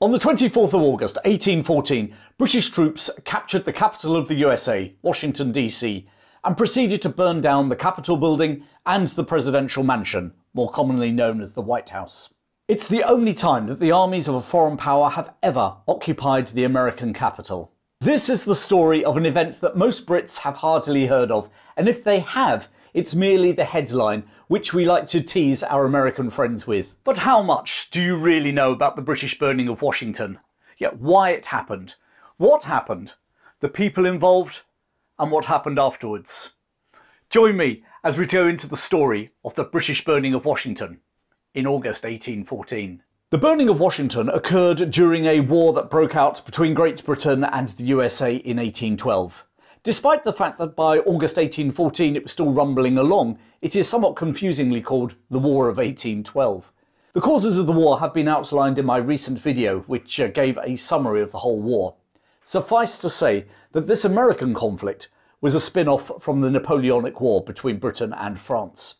On the 24th of August 1814, British troops captured the capital of the USA, Washington DC, and proceeded to burn down the Capitol building and the presidential mansion, more commonly known as the White House. It's the only time that the armies of a foreign power have ever occupied the American capital. This is the story of an event that most Brits have hardly heard of, and if they have, it's merely the headline, which we like to tease our American friends with. But how much do you really know about the British burning of Washington? Yet why it happened, what happened, the people involved, and what happened afterwards? Join me as we go into the story of the British burning of Washington in August 1814. The burning of Washington occurred during a war that broke out between Great Britain and the USA in 1812. Despite the fact that by August 1814 it was still rumbling along, it is somewhat confusingly called the War of 1812. The causes of the war have been outlined in my recent video, which gave a summary of the whole war. Suffice to say that this American conflict was a spin-off from the Napoleonic War between Britain and France.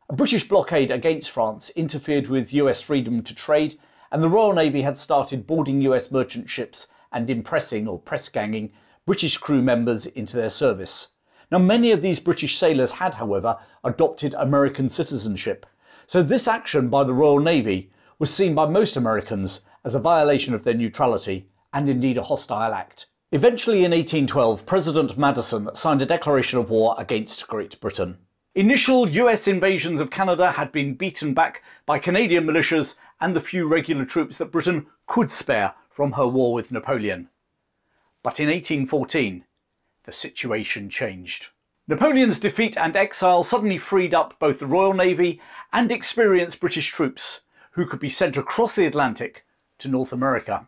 A British blockade against France interfered with US freedom to trade, and the Royal Navy had started boarding US merchant ships and impressing or press-ganging British crew members into their service. Now, many of these British sailors had, however, adopted American citizenship, so this action by the Royal Navy was seen by most Americans as a violation of their neutrality and indeed a hostile act. Eventually in 1812, President Madison signed a declaration of war against Great Britain. Initial US invasions of Canada had been beaten back by Canadian militias and the few regular troops that Britain could spare from her war with Napoleon. But in 1814, the situation changed. Napoleon's defeat and exile suddenly freed up both the Royal Navy and experienced British troops, who could be sent across the Atlantic to North America.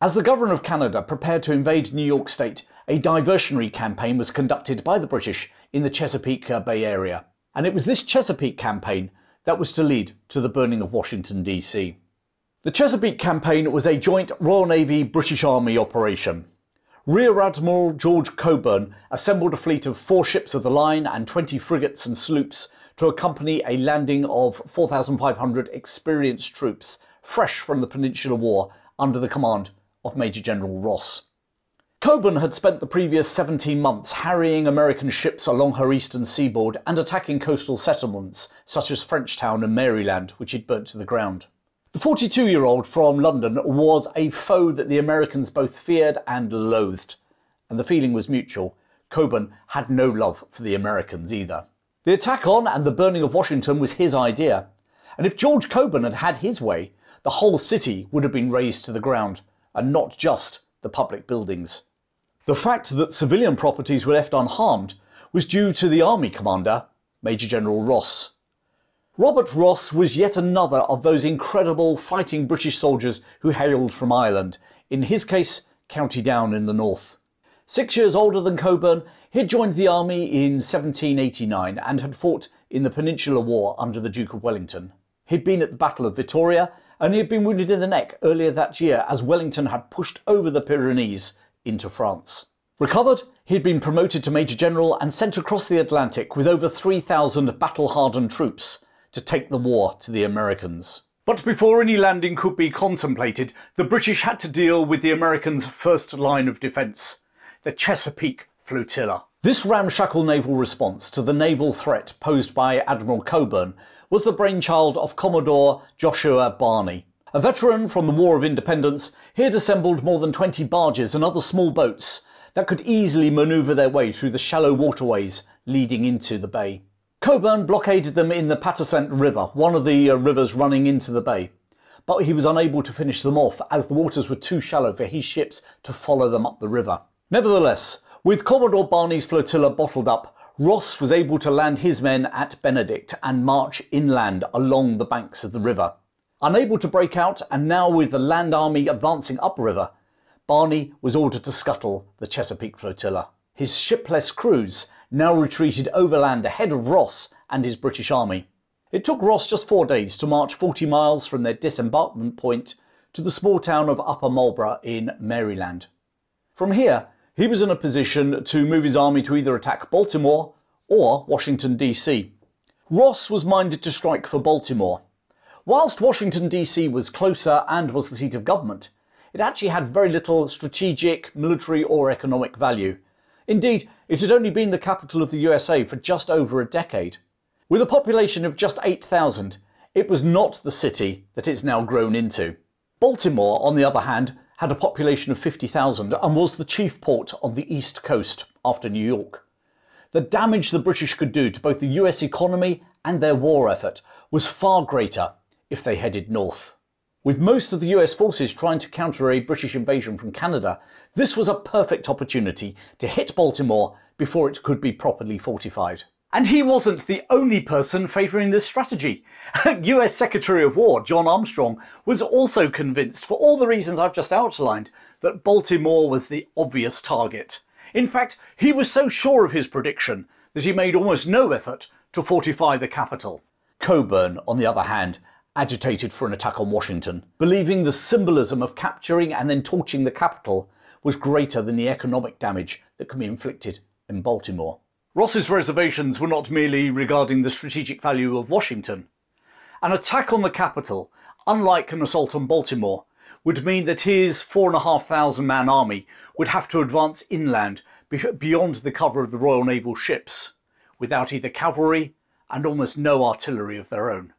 As the Governor of Canada prepared to invade New York State, a diversionary campaign was conducted by the British in the Chesapeake Bay area. And it was this Chesapeake Campaign that was to lead to the burning of Washington DC. The Chesapeake Campaign was a joint Royal Navy-British Army operation. Rear Admiral George Cockburn assembled a fleet of 4 ships of the line and 20 frigates and sloops to accompany a landing of 4,500 experienced troops, fresh from the Peninsular War, under the command of Major General Ross. Cockburn had spent the previous 17 months harrying American ships along her eastern seaboard and attacking coastal settlements such as Frenchtown and Maryland, which he'd burnt to the ground. The 42-year-old from London was a foe that the Americans both feared and loathed, and the feeling was mutual. Cockburn had no love for the Americans either. The attack on and the burning of Washington was his idea, and if George Cockburn had had his way, the whole city would have been razed to the ground, and not just the public buildings. The fact that civilian properties were left unharmed was due to the army commander, Major General Ross. Robert Ross was yet another of those incredible fighting British soldiers who hailed from Ireland, in his case County Down in the north. 6 years older than Cockburn, he had joined the army in 1789 and had fought in the Peninsular War under the Duke of Wellington. He'd been at the Battle of Vittoria, and he had been wounded in the neck earlier that year as Wellington had pushed over the Pyrenees into France. Recovered, he had been promoted to Major General and sent across the Atlantic with over 3,000 battle-hardened troops to take the war to the Americans. But before any landing could be contemplated, the British had to deal with the Americans' first line of defence, the Chesapeake Flotilla. This ramshackle naval response to the naval threat posed by Admiral Cockburn was the brainchild of Commodore Joshua Barney. A veteran from the War of Independence, he had assembled more than 20 barges and other small boats that could easily manoeuvre their way through the shallow waterways leading into the bay. Cockburn blockaded them in the Patuxent River, one of the rivers running into the bay, but he was unable to finish them off as the waters were too shallow for his ships to follow them up the river. Nevertheless, with Commodore Barney's flotilla bottled up, Ross was able to land his men at Benedict and march inland along the banks of the river. Unable to break out, and now with the land army advancing upriver, Barney was ordered to scuttle the Chesapeake Flotilla. His shipless crews now retreated overland ahead of Ross and his British army. It took Ross just 4 days to march 40 miles from their disembarkment point to the small town of Upper Marlborough in Maryland. From here, he was in a position to move his army to either attack Baltimore or Washington DC. Ross was minded to strike for Baltimore. Whilst Washington DC was closer and was the seat of government, it actually had very little strategic, military or economic value. Indeed, it had only been the capital of the USA for just over a decade. With a population of just 8,000, it was not the city that it's now grown into. Baltimore, on the other hand, had a population of 50,000 and was the chief port on the East Coast after New York. The damage the British could do to both the US economy and their war effort was far greater if they headed north. With most of the US forces trying to counter a British invasion from Canada, this was a perfect opportunity to hit Baltimore before it could be properly fortified. And he wasn't the only person favouring this strategy. US Secretary of War John Armstrong was also convinced, for all the reasons I've just outlined, that Baltimore was the obvious target. In fact, he was so sure of his prediction that he made almost no effort to fortify the capital. Cockburn, on the other hand, agitated for an attack on Washington, believing the symbolism of capturing and then torching the capital was greater than the economic damage that could be inflicted in Baltimore. Ross's reservations were not merely regarding the strategic value of Washington. An attack on the capital, unlike an assault on Baltimore, would mean that his 4,500-man army would have to advance inland beyond the cover of the Royal Naval ships, without either cavalry and almost no artillery of their own.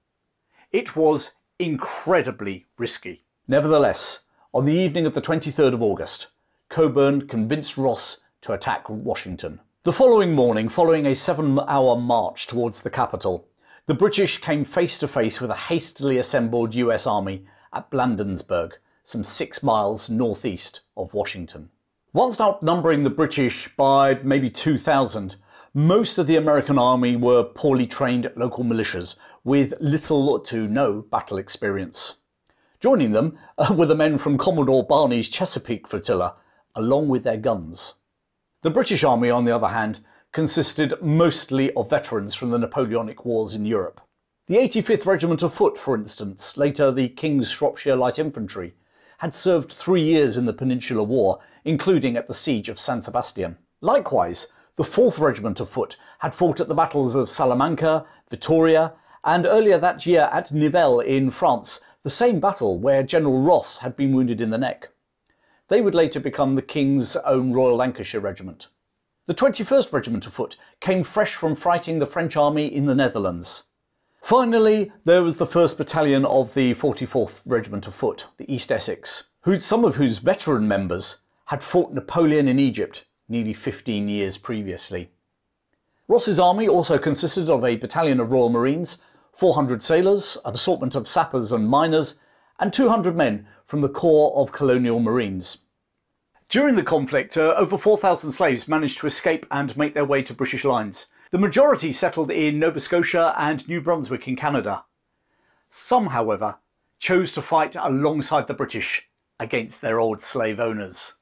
It was incredibly risky. Nevertheless, on the evening of the 23rd of August, Cockburn convinced Ross to attack Washington. The following morning, following a 7-hour march towards the capital, the British came face to face with a hastily assembled US army at Blandensburg, some 6 miles northeast of Washington. Whilst outnumbering the British by maybe 2,000, most of the American army were poorly trained local militias with little to no battle experience. Joining them were the men from Commodore Barney's Chesapeake flotilla, along with their guns. The British army, on the other hand, consisted mostly of veterans from the Napoleonic Wars in Europe. The 85th Regiment of Foot, for instance, later the King's Shropshire Light Infantry, had served 3 years in the Peninsular War, including at the Siege of San Sebastian. Likewise, the 4th Regiment of Foot had fought at the battles of Salamanca, Vittoria, and earlier that year at Nivelles in France, the same battle where General Ross had been wounded in the neck. They would later become the King's own Royal Lancashire Regiment. The 21st Regiment of Foot came fresh from fighting the French army in the Netherlands. Finally, there was the 1st Battalion of the 44th Regiment of Foot, the East Essex, some of whose veteran members had fought Napoleon in Egypt nearly 15 years previously. Ross's army also consisted of a battalion of Royal Marines, 400 sailors, an assortment of sappers and miners, and 200 men from the Corps of Colonial Marines. During the conflict, over 4,000 slaves managed to escape and make their way to British lines. The majority settled in Nova Scotia and New Brunswick in Canada. Some, however, chose to fight alongside the British against their old slave owners.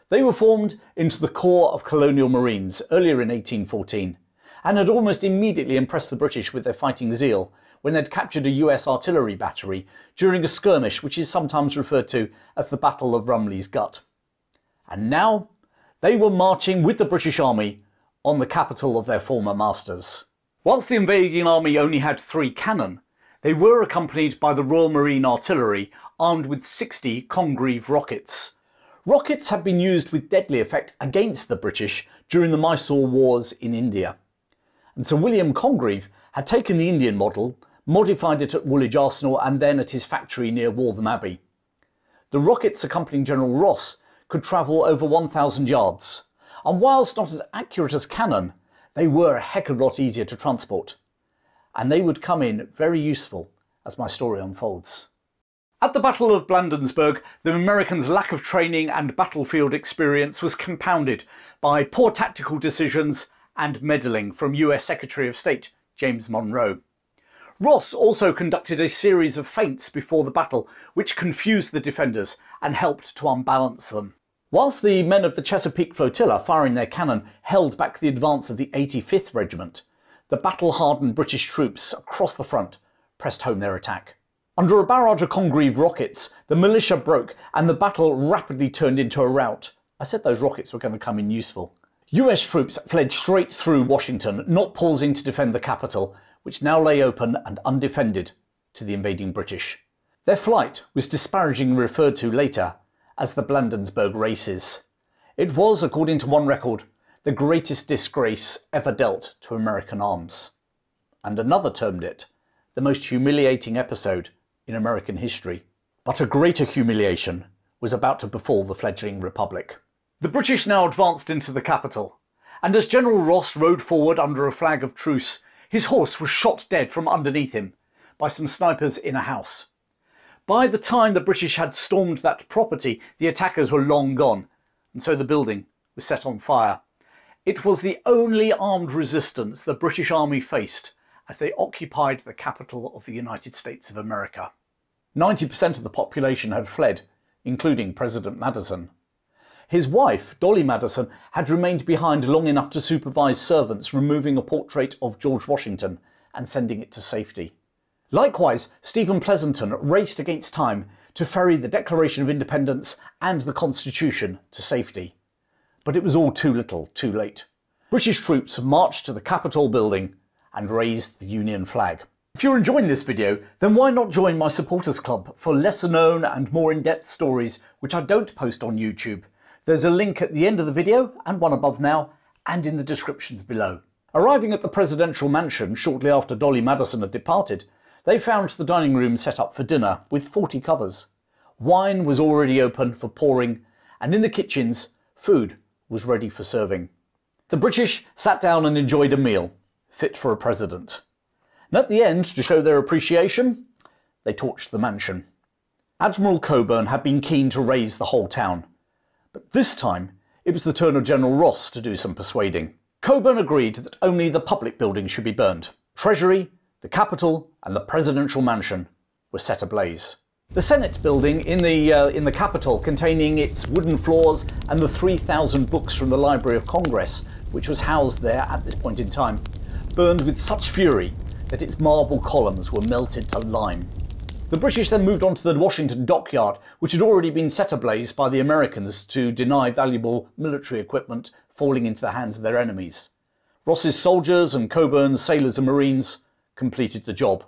They were formed into the Corps of Colonial Marines earlier in 1814 and had almost immediately impressed the British with their fighting zeal when they'd captured a US artillery battery during a skirmish which is sometimes referred to as the Battle of Rumley's Gut. And now they were marching with the British Army on the capital of their former masters. Whilst the invading army only had 3 cannon, they were accompanied by the Royal Marine Artillery armed with 60 Congreve rockets. Rockets had been used with deadly effect against the British during the Mysore Wars in India. And Sir William Congreve had taken the Indian model, modified it at Woolwich Arsenal and then at his factory near Waltham Abbey. The rockets accompanying General Ross could travel over 1,000 yards, and whilst not as accurate as cannon, they were a heck of a lot easier to transport. And they would come in very useful as my story unfolds. At the Battle of Blandensburg, the Americans' lack of training and battlefield experience was compounded by poor tactical decisions and meddling from US Secretary of State James Monroe. Ross also conducted a series of feints before the battle which confused the defenders and helped to unbalance them. Whilst the men of the Chesapeake flotilla firing their cannon held back the advance of the 85th Regiment, the battle-hardened British troops across the front pressed home their attack. Under a barrage of Congreve rockets, the militia broke and the battle rapidly turned into a rout. I said those rockets were going to come in useful. US troops fled straight through Washington, not pausing to defend the capital, which now lay open and undefended to the invading British. Their flight was disparagingly referred to later as the Blandensburg races. It was, according to one record, the greatest disgrace ever dealt to American arms. And another termed it the most humiliating episode in American history. But a greater humiliation was about to befall the fledgling republic. The British now advanced into the capital, and as General Ross rode forward under a flag of truce, his horse was shot dead from underneath him by some snipers in a house. By the time the British had stormed that property, the attackers were long gone, and so the building was set on fire. It was the only armed resistance the British Army faced as they occupied the capital of the United States of America. 90% of the population had fled, including President Madison. His wife, Dolly Madison, had remained behind long enough to supervise servants removing a portrait of George Washington and sending it to safety. Likewise, Stephen Pleasonton raced against time to ferry the Declaration of Independence and the Constitution to safety. But it was all too little, too late. British troops marched to the Capitol building and raised the Union flag. If you're enjoying this video, then why not join my supporters club for lesser known and more in-depth stories which I don't post on YouTube. There's a link at the end of the video and one above now and in the descriptions below. Arriving at the presidential mansion shortly after Dolly Madison had departed, they found the dining room set up for dinner with 40 covers. Wine was already open for pouring, and in the kitchens, food was ready for serving. The British sat down and enjoyed a meal, fit for a president. And at the end, to show their appreciation, they torched the mansion. Admiral Cockburn had been keen to raise the whole town, but this time it was the turn of General Ross to do some persuading. Cockburn agreed that only the public buildings should be burned. Treasury, the Capitol and the presidential mansion were set ablaze. The Senate building in the Capitol, containing its wooden floors and the 3,000 books from the Library of Congress, which was housed there at this point in time, burned with such fury that its marble columns were melted to lime. The British then moved on to the Washington dockyard, which had already been set ablaze by the Americans to deny valuable military equipment falling into the hands of their enemies. Ross's soldiers and Cockburn's sailors and marines completed the job.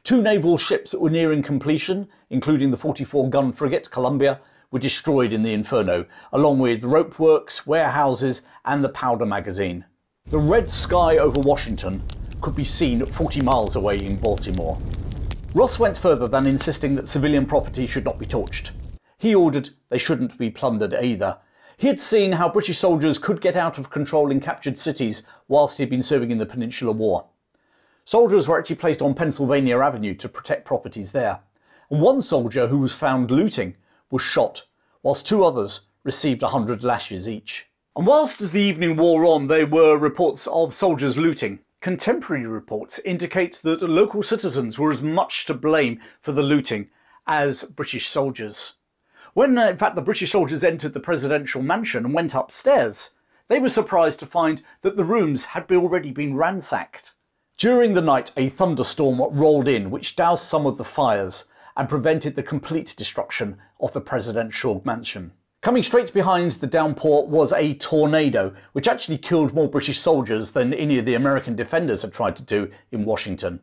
2 naval ships that were nearing completion, including the 44-gun frigate Columbia, were destroyed in the inferno, along with rope works, warehouses and the powder magazine. The red sky over Washington could be seen 40 miles away in Baltimore. Ross went further than insisting that civilian property should not be torched. He ordered they shouldn't be plundered either. He had seen how British soldiers could get out of control in captured cities whilst he had been serving in the Peninsular War. Soldiers were actually placed on Pennsylvania Avenue to protect properties there. And one soldier who was found looting was shot, whilst 2 others received 100 lashes each. And whilst as the evening wore on there were reports of soldiers looting, contemporary reports indicate that local citizens were as much to blame for the looting as British soldiers. When in fact the British soldiers entered the presidential mansion and went upstairs, they were surprised to find that the rooms had already been ransacked. During the night a thunderstorm rolled in which doused some of the fires and prevented the complete destruction of the presidential mansion. Coming straight behind the downpour was a tornado, which actually killed more British soldiers than any of the American defenders had tried to do in Washington.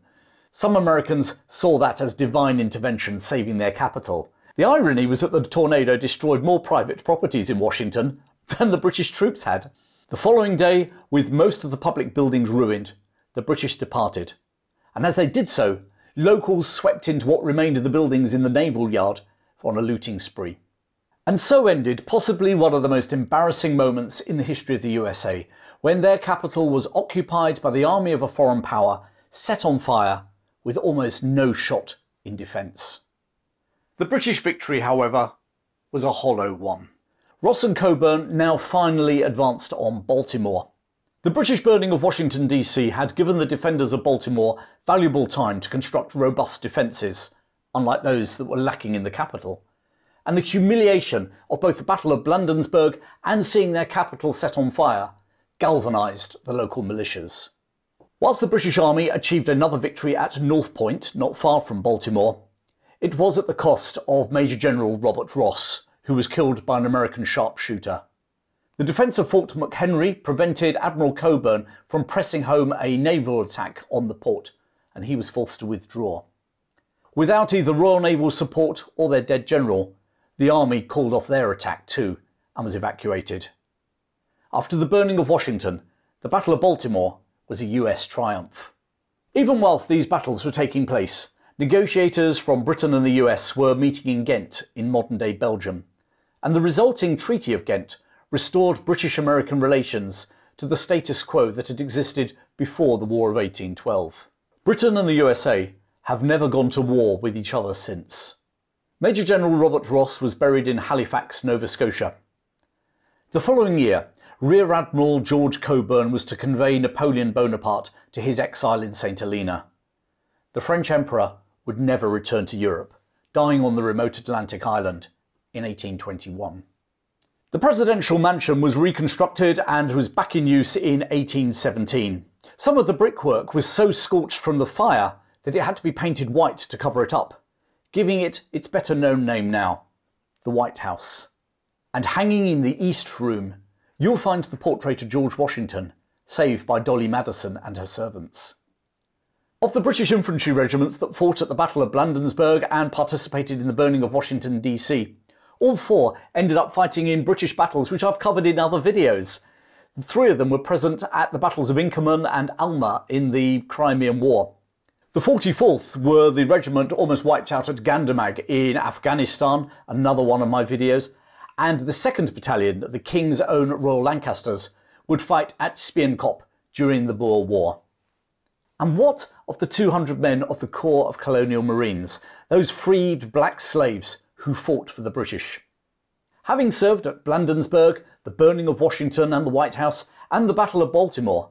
Some Americans saw that as divine intervention saving their capital. The irony was that the tornado destroyed more private properties in Washington than the British troops had. The following day, with most of the public buildings ruined, the British departed. And as they did so, locals swept into what remained of the buildings in the naval yard on a looting spree. And so ended possibly one of the most embarrassing moments in the history of the USA, when their capital was occupied by the army of a foreign power, set on fire, with almost no shot in defence. The British victory, however, was a hollow one. Ross and Cockburn now finally advanced on Baltimore. The British burning of Washington DC had given the defenders of Baltimore valuable time to construct robust defences, unlike those that were lacking in the capital. And the humiliation of both the Battle of Blandensburg and seeing their capital set on fire galvanised the local militias. Whilst the British Army achieved another victory at North Point, not far from Baltimore, it was at the cost of Major General Robert Ross, who was killed by an American sharpshooter. The defence of Fort McHenry prevented Admiral Cockburn from pressing home a naval attack on the port, and he was forced to withdraw. Without either Royal Naval support or their dead general, The army called off their attack too and was evacuated. After the burning of Washington, the Battle of Baltimore was a US triumph. Even whilst these battles were taking place, negotiators from Britain and the US were meeting in Ghent in modern-day Belgium, and the resulting Treaty of Ghent restored British-American relations to the status quo that had existed before the War of 1812. Britain and the USA have never gone to war with each other since. Major General Robert Ross was buried in Halifax, Nova Scotia. The following year, Rear Admiral George Cockburn was to convey Napoleon Bonaparte to his exile in St Helena. The French Emperor would never return to Europe, dying on the remote Atlantic island in 1821. The presidential mansion was reconstructed and was back in use in 1817. Some of the brickwork was so scorched from the fire that it had to be painted white to cover it up, giving it its better known name now, the White House. And hanging in the East Room, you'll find the portrait of George Washington, saved by Dolly Madison and her servants. Of the British infantry regiments that fought at the Battle of Blandensburg and participated in the burning of Washington DC, all 4 ended up fighting in British battles which I've covered in other videos. 3 of them were present at the battles of Inkerman and Alma in the Crimean War. The 44th were the regiment almost wiped out at Gandermag in Afghanistan, another one of my videos, and the 2nd Battalion, the King's Own Royal Lancasters, would fight at Spienkop during the Boer War. And what of the 200 men of the Corps of Colonial Marines, those freed black slaves who fought for the British? Having served at Blandensburg, the burning of Washington and the White House, and the Battle of Baltimore,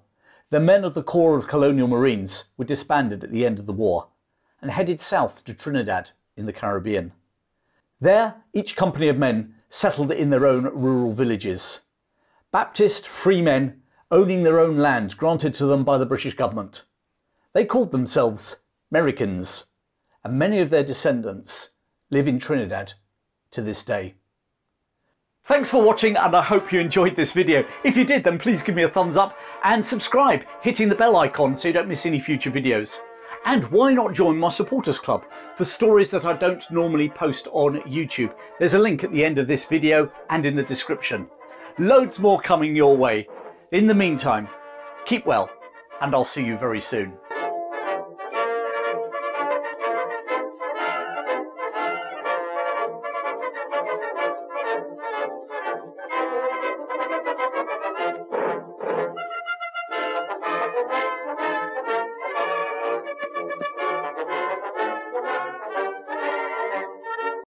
the men of the Corps of Colonial Marines were disbanded at the end of the war and headed south to Trinidad in the Caribbean. There, each company of men settled in their own rural villages. Baptist free men owning their own land granted to them by the British government. They called themselves Americans, and many of their descendants live in Trinidad to this day. Thanks for watching, and I hope you enjoyed this video. If you did, then please give me a thumbs up and subscribe, hitting the bell icon so you don't miss any future videos. And why not join my supporters club for stories that I don't normally post on YouTube? There's a link at the end of this video and in the description. Loads more coming your way. In the meantime, keep well, and I'll see you very soon.